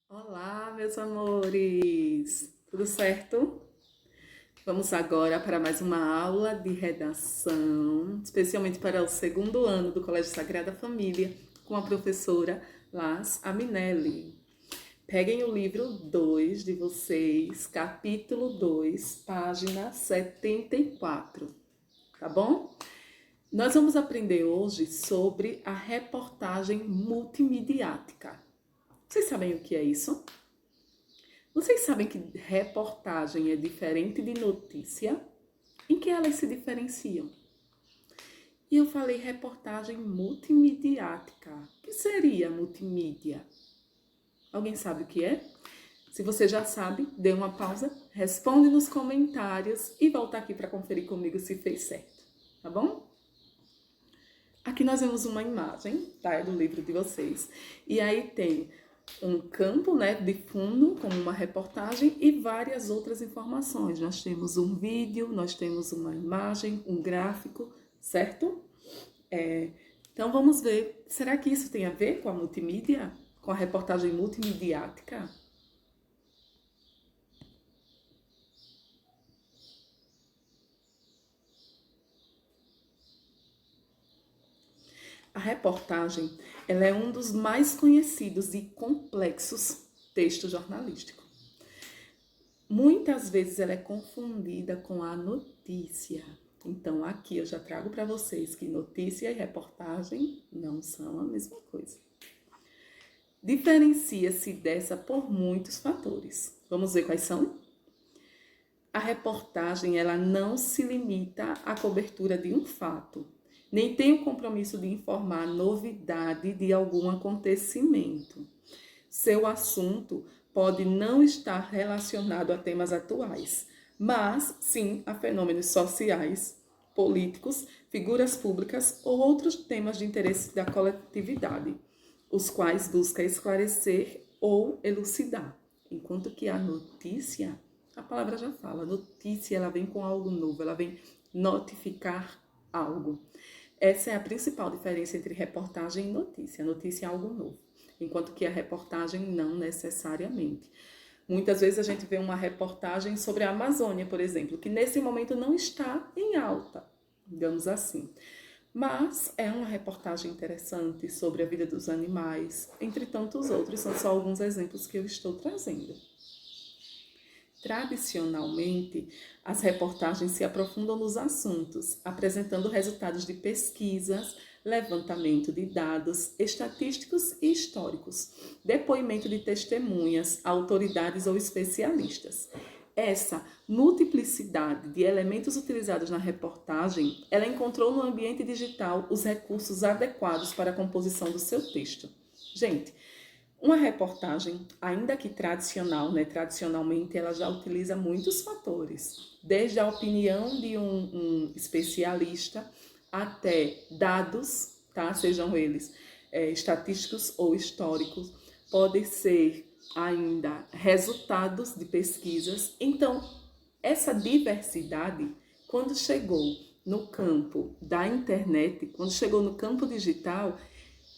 Olá, meus amores! Tudo certo? Vamos agora para mais uma aula de redação, especialmente para o segundo ano do Colégio Sagrada Família, com a professora Las Aminelli. Peguem o livro 2 de vocês, capítulo 2, página 74, tá bom? Nós vamos aprender hoje sobre a reportagem multimediática. Vocês sabem o que é isso? Vocês sabem que reportagem é diferente de notícia? Em que elas se diferenciam? E eu falei reportagem multimediática. O que seria multimídia? Alguém sabe o que é? Se você já sabe, dê uma pausa, responde nos comentários e volta aqui para conferir comigo se fez certo, tá bom? Aqui nós vemos uma imagem, tá? É do livro de vocês. E aí tem um campo, né, de fundo, como uma reportagem e várias outras informações. Nós temos um vídeo, nós temos uma imagem, um gráfico, certo? Então vamos ver, será que isso tem a ver com a multimídia? Com a reportagem multimediática? A reportagem, ela é um dos mais conhecidos e complexos textos jornalísticos. Muitas vezes ela é confundida com a notícia. Então aqui eu já trago para vocês que notícia e reportagem não são a mesma coisa. Diferencia-se dessa por muitos fatores. Vamos ver quais são? A reportagem ela não se limita à cobertura de um fato, nem tem o compromisso de informar a novidade de algum acontecimento. Seu assunto pode não estar relacionado a temas atuais, mas sim a fenômenos sociais, políticos, figuras públicas ou outros temas de interesse da coletividade, os quais busca esclarecer ou elucidar. Enquanto que a notícia, a palavra já fala, notícia ela vem com algo novo, ela vem notificar algo. Essa é a principal diferença entre reportagem e notícia. A notícia é algo novo, enquanto que a reportagem não necessariamente. Muitas vezes a gente vê uma reportagem sobre a Amazônia, por exemplo, que nesse momento não está em alta, digamos assim. Mas é uma reportagem interessante sobre a vida dos animais, entre tantos outros, são só alguns exemplos que eu estou trazendo. Tradicionalmente, as reportagens se aprofundam nos assuntos, apresentando resultados de pesquisas, levantamento de dados estatísticos e históricos, depoimento de testemunhas, autoridades ou especialistas. Essa multiplicidade de elementos utilizados na reportagem, ela encontrou no ambiente digital os recursos adequados para a composição do seu texto. Gente, uma reportagem, ainda que tradicional, né, tradicionalmente, ela já utiliza muitos fatores, desde a opinião de um especialista até dados, tá, sejam eles estatísticos ou históricos, podem ser ainda resultados de pesquisas. Então, essa diversidade, quando chegou no campo da internet, quando chegou no campo digital,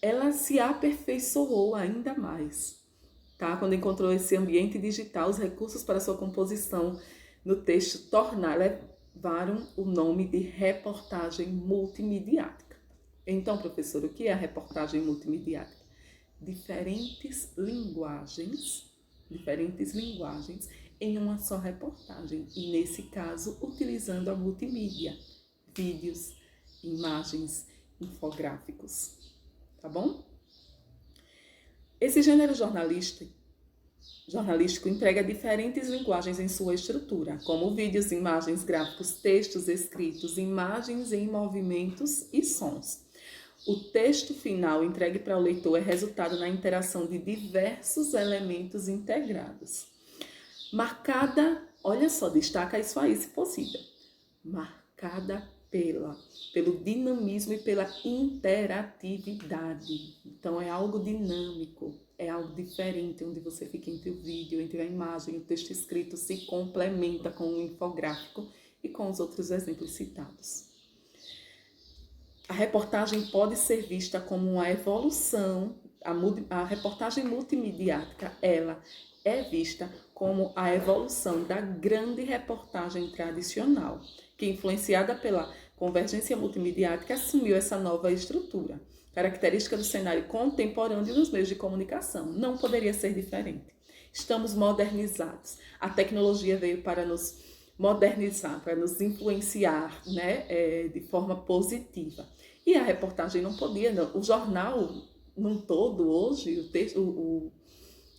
ela se aperfeiçoou ainda mais, tá? Quando encontrou esse ambiente digital, os recursos para sua composição no texto levaram o nome de reportagem multimediática. Então, professor, o que é a reportagem multimediática? Diferentes linguagens em uma só reportagem, e nesse caso, utilizando a multimídia, vídeos, imagens, infográficos. Tá bom? Esse gênero jornalístico emprega diferentes linguagens em sua estrutura, como vídeos, imagens, gráficos, textos escritos, imagens em movimentos e sons. O texto final entregue para o leitor é resultado na interação de diversos elementos integrados. Olha só, destaca isso aí se possível, marcada pelo dinamismo e pela interatividade. Então é algo dinâmico, é algo diferente, onde você fica entre o vídeo, entre a imagem, o texto escrito se complementa com o infográfico e com os outros exemplos citados. A reportagem pode ser vista como uma evolução a reportagem multimediática, ela é vista como a evolução da grande reportagem tradicional, que, influenciada pela convergência multimediática, assumiu essa nova estrutura, característica do cenário contemporâneo dos meios de comunicação. Não poderia ser diferente. Estamos modernizados. A tecnologia veio para nos modernizar, para nos influenciar, né, de forma positiva. E a reportagem não podia, não. O jornal, num todo, hoje, o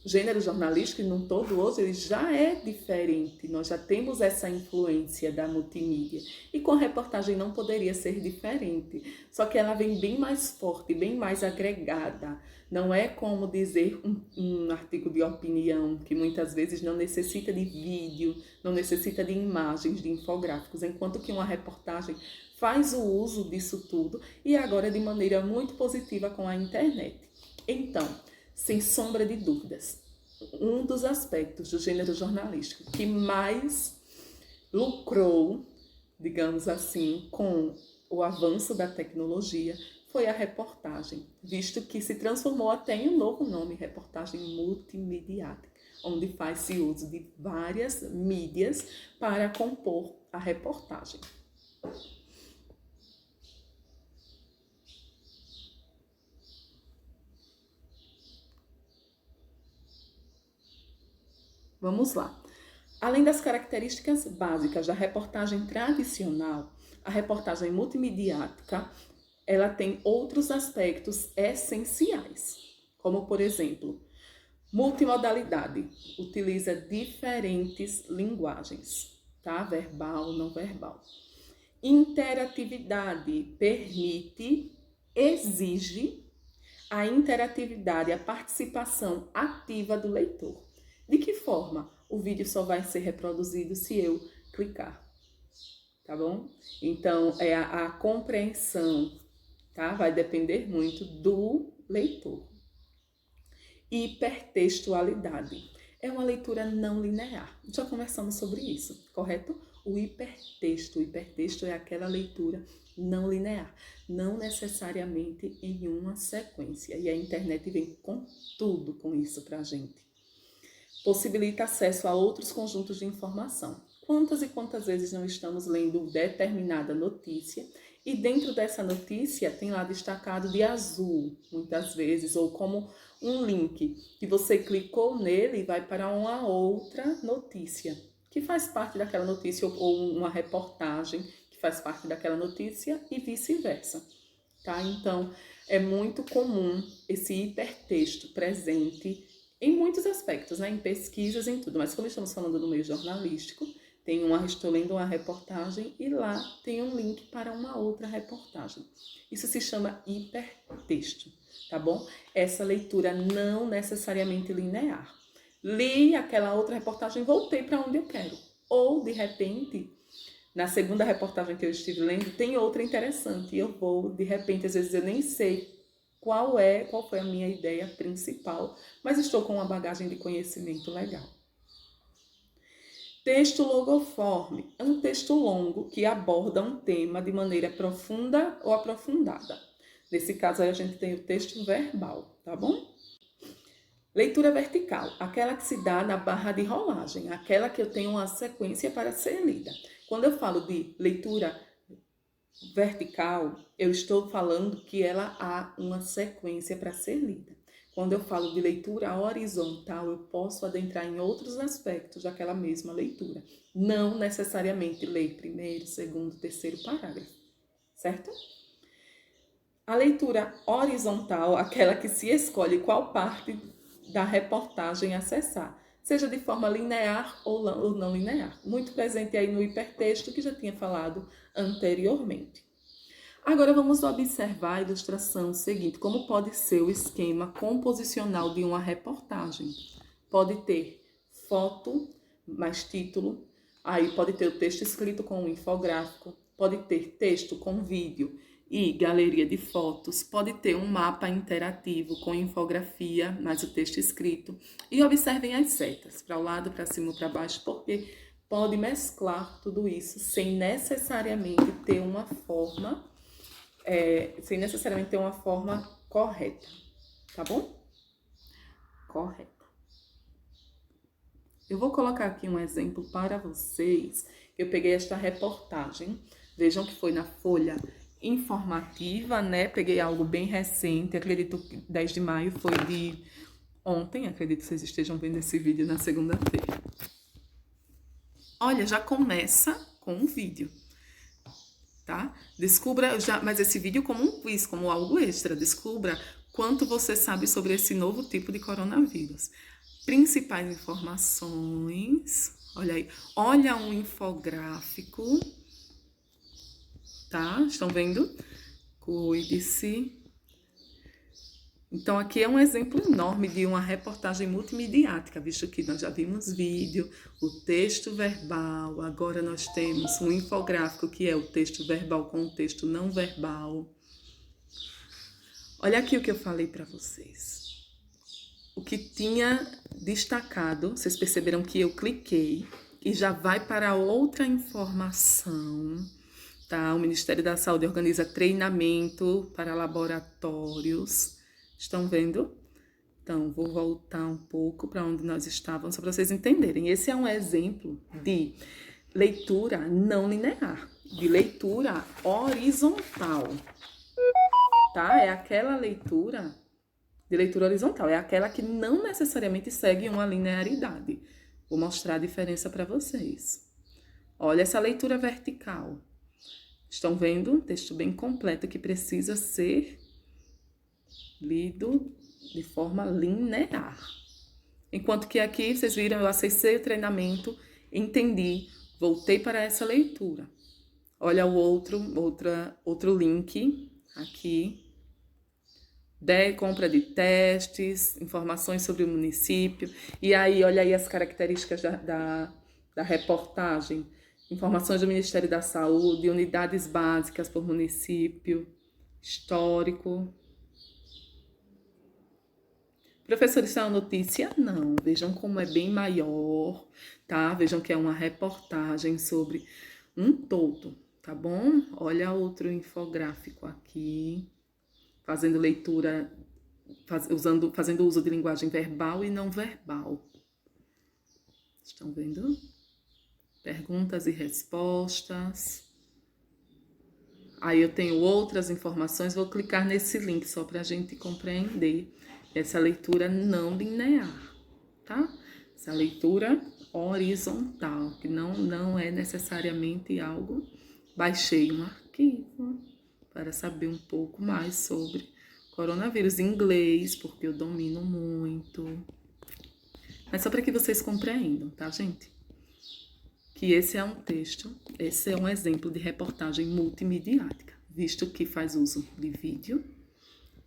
gênero jornalístico, num todo, hoje, ele já é diferente. Nós já temos essa influência da multimídia. E com a reportagem não poderia ser diferente. Só que ela vem bem mais forte, bem mais agregada. Não é como dizer um artigo de opinião, que muitas vezes não necessita de vídeo, não necessita de imagens, de infográficos, enquanto que uma reportagem faz o uso disso tudo e agora de maneira muito positiva com a internet. Então, sem sombra de dúvidas, um dos aspectos do gênero jornalístico que mais lucrou, digamos assim, com o avanço da tecnologia foi a reportagem, visto que se transformou até em um novo nome, reportagem multimediática, onde faz-se uso de várias mídias para compor a reportagem. Vamos lá. Além das características básicas da reportagem tradicional, a reportagem multimediática, ela tem outros aspectos essenciais, como, por exemplo, multimodalidade. Utiliza diferentes linguagens, tá? Verbal, não verbal. Interatividade exige a interatividade, a participação ativa do leitor. De que forma? O vídeo só vai ser reproduzido se eu clicar, tá bom? Então, a compreensão, tá? Vai depender muito do leitor. Hipertextualidade. É uma leitura não linear. Já conversamos sobre isso, correto? O hipertexto é aquela leitura não linear, não necessariamente em uma sequência. E a internet vem com tudo com isso pra gente. Possibilita acesso a outros conjuntos de informação. Quantas e quantas vezes não estamos lendo determinada notícia e dentro dessa notícia tem lá destacado de azul, muitas vezes, ou como um link que você clicou nele e vai para uma outra notícia, que faz parte daquela notícia, ou uma reportagem que faz parte daquela notícia e vice-versa, tá? Então, é muito comum esse hipertexto presente em muitos aspectos, né? Em pesquisas, em tudo. Mas como estamos falando no meio jornalístico, estou lendo uma reportagem e lá tem um link para uma outra reportagem. Isso se chama hipertexto, tá bom? Essa leitura não necessariamente linear. Li aquela outra reportagem, voltei para onde eu quero. Ou, de repente, na segunda reportagem que eu estive lendo, tem outra interessante. E eu vou, de repente, às vezes eu nem sei qual foi a minha ideia principal, mas estou com uma bagagem de conhecimento legal. Texto logoforme é um texto longo que aborda um tema de maneira profunda ou aprofundada. Nesse caso aí a gente tem o texto verbal, tá bom? Leitura vertical, aquela que se dá na barra de rolagem, aquela que eu tenho uma sequência para ser lida. Quando eu falo de leitura vertical, eu estou falando que ela há uma sequência para ser lida. Quando eu falo de leitura horizontal, eu posso adentrar em outros aspectos daquela mesma leitura. Não necessariamente ler primeiro, segundo, terceiro parágrafo, certo? A leitura horizontal, aquela que se escolhe qual parte da reportagem acessar, seja de forma linear ou não linear. Muito presente aí no hipertexto que já tinha falado anteriormente. Agora vamos observar a ilustração seguinte, como pode ser o esquema composicional de uma reportagem. Pode ter foto, mais título, aí pode ter o texto escrito com um infográfico, pode ter texto com vídeo e galeria de fotos, pode ter um mapa interativo com infografia, mais o texto escrito. E observem as setas, para o lado, para cima, para baixo, porque pode mesclar tudo isso sem necessariamente ter uma forma correta. tá bom? Correto. Eu vou colocar aqui um exemplo para vocês. Eu peguei esta reportagem, vejam que foi na Folha Informativa, né? Peguei algo bem recente, acredito que 10 de maio foi de ontem, acredito que vocês estejam vendo esse vídeo na segunda-feira. Olha, já começa com um vídeo, tá? Descubra, mas esse vídeo como um quiz, como algo extra. Descubra quanto você sabe sobre esse novo tipo de coronavírus. Principais informações, olha aí, olha um infográfico, tá? Estão vendo? Cuide-se. Então, aqui é um exemplo enorme de uma reportagem multimediática, visto que nós já vimos vídeo, o texto verbal, agora nós temos um infográfico, que é o texto verbal com o texto não verbal. Olha aqui o que eu falei para vocês. O que tinha destacado, vocês perceberam que eu cliquei e já vai para outra informação, tá? O Ministério da Saúde organiza treinamento para laboratórios. Estão vendo? Então, vou voltar um pouco para onde nós estávamos, só para vocês entenderem. Esse é um exemplo de leitura não linear, de leitura horizontal, tá? É aquela leitura de leitura horizontal, é aquela que não necessariamente segue uma linearidade. Vou mostrar a diferença para vocês. Olha essa leitura vertical. Estão vendo? Um texto bem completo que precisa ser lido de forma linear. Enquanto que aqui, vocês viram, eu acessei o treinamento, entendi, voltei para essa leitura. Olha o outro link aqui. Compra de testes, informações sobre o município. E aí, olha aí as características da reportagem. Informações do Ministério da Saúde, unidades básicas por município, histórico. Professor, isso é uma notícia? Não. Vejam como é bem maior, tá? Vejam que é uma reportagem sobre um todo, tá bom? Olha outro infográfico aqui. Fazendo leitura, fazendo uso de linguagem verbal e não verbal. Estão vendo? Perguntas e respostas. Aí eu tenho outras informações, vou clicar nesse link só para a gente compreender essa leitura não linear, tá? Essa leitura horizontal, que não é necessariamente algo. Baixei um arquivo para saber um pouco mais sobre coronavírus em inglês, porque eu domino muito. Mas só para que vocês compreendam, tá, gente? Que esse é um texto, esse é um exemplo de reportagem multimediática, visto que faz uso de vídeo,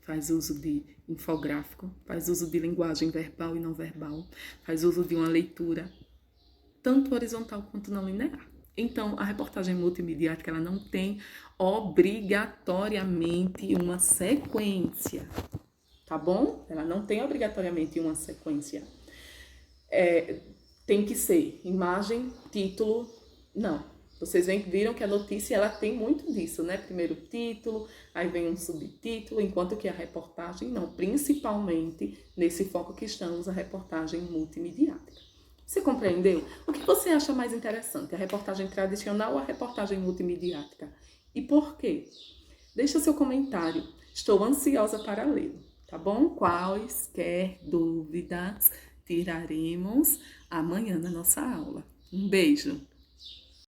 faz uso de infográfico, faz uso de linguagem verbal e não verbal, faz uso de uma leitura tanto horizontal quanto não linear. Então, a reportagem multimediática, ela não tem obrigatoriamente uma sequência, tá bom? Ela não tem obrigatoriamente uma sequência. Tem que ser imagem, título, não. Vocês viram que a notícia, ela tem muito disso, né? Primeiro título, aí vem um subtítulo, enquanto que a reportagem não. Principalmente nesse foco que estamos, a reportagem multimediática. Você compreendeu? O que você acha mais interessante, a reportagem tradicional ou a reportagem multimediática? E por quê? Deixa seu comentário. Estou ansiosa para lê-lo, tá bom? Quaisquer dúvidas tiraremos amanhã na nossa aula. Um beijo!